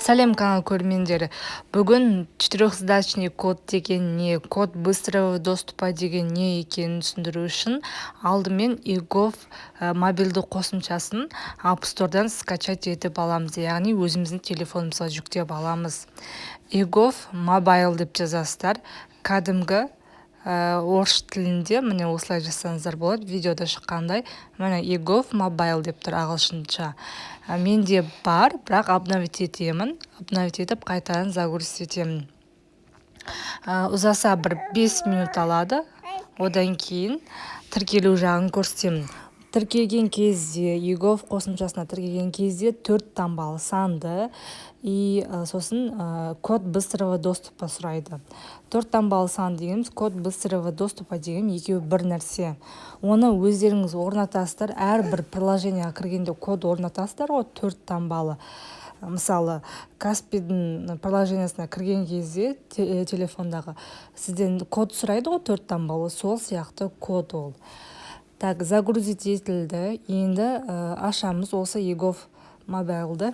Салем канал көрермендері. Бүгін четырехзадачный код деген не, код быстрого доступа деген не екенін түсіндіру үшін алдымен eGov мобилді қосымшасын App Store'дан скачать етіп аламыз, яғни өзіміздің телефонымызға жүктеп аламыз. eGov Mobile деп жазасыздар. Кәдімгі орыс тілінде міне осылай жазсаңыздар болады, видеода шыққандай. Міне eGov Mobile деп тұр ағылшынша. Менде бар, бірақ обновить етемін. Обновить етіп қайтадан загрузить етемін. Ұзаса бір 5 минут алады. Одан кейін тіркелу жағын көрсетемін. Тіркелген кезде, eGov қосымшасына тіркелген кезде 4 таңбалы санды и сосын код быстрого доступа сұрайды. 4 таңбалы сан дегеніміз код быстрого доступа деген екеуі бір нәрсе. Оны өздеріңіз орнатасыздар, әрбір приложенияға кіргенде код орнатасыздар, 4 таңбалы. Мысалы, Каспидің приложениясына кірген кезде телефондағы сізден код сұрайды, 4 таңбалы, сол сияқты код ол. Так, загрузить етілді. Енді ашамыз осы eGov Mobile'ды.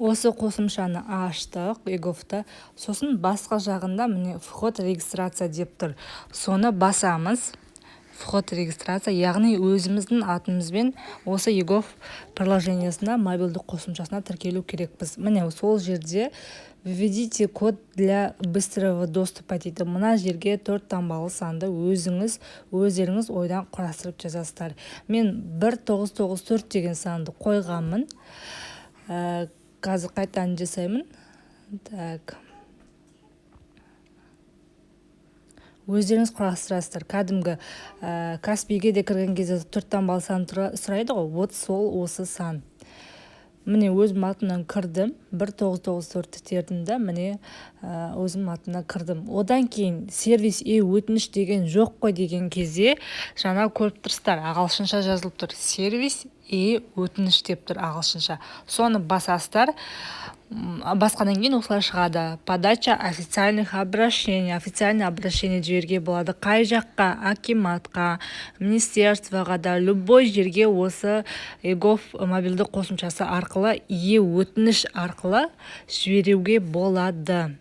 Осы қосымшаны аштық, eGov'та. Сосын басқа жағында міне вход регистрация деп тұр. Соны басамыз. Вход регистрация, яғни өзіміздің атымызбен осы eGov приложениясына, мобилді қосымшасына тіркелу керекпіз. Міне сол жерде введите код для быстрого доступа дейді. Мына жерге 4 таңбалы санды өздеріңіз ойдан құрастырып жазасыздар. Мен 1994 деген санды қойғанмын. Қазір қайтадан жасаймын. Так. Өздеріңіз құрастырасыздар. Кәдімгі Каспиге де кірген кезде 4 таңбалы сан сұрайды ғой. Вот сол осы сан. Міне өзім атымнан кірдім. 1994 тердімді. Міне өзім атымнан кірдім. Одан кейін сервис өтініш деген жоқ қой деген кезде жаңа көріп тұрсыздар. Ағылшынша жазылып тұр. Сервис өтініш деп тұр ағылшынша. Соны басасыздар. Басқадан кейін осылай шығады. Подача официальных обращений. Официальный обращение жіберуге болады. Қай жаққа, акиматқа, министерствоға да, любой жерге осы eGov мобилді қосымшасы арқылы, өтініш арқылы жіберуге болады.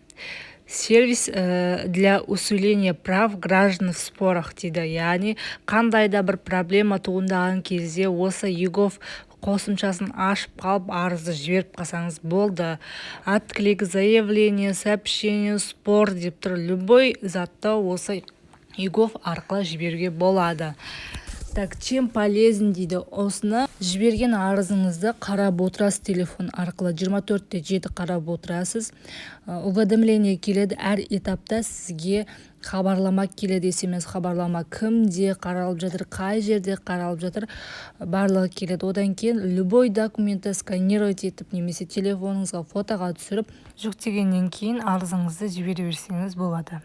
Сервис для усиления прав граждан в спорах дейді. Яғни қандай да бір проблема туындаған кезде осы eGov қосымшасын ашып қалып арызды жіберіп қалсаңыз болды. Отклик, заявление, сообщение, спор деп тұр. Любой затты осы eGov арқылы жіберуге болады. Так, чем полезен дейді. Осыны жіберген арызыңызды қарап отырасыз телефон арқылы. 24/7 қарап отырасыз. Уведомление келеді. Әр этапта сізге хабарлама келеді. SMS хабарлама кімде қаралып жатыр, қай жерде қаралып жатыр, барлығы келеді. Одан кейін любой документті сканировать етіп, немесе телефоныңызға фотоға түсіріп жүктегеннен кейін арызыңызды жібере берсеңіз болады.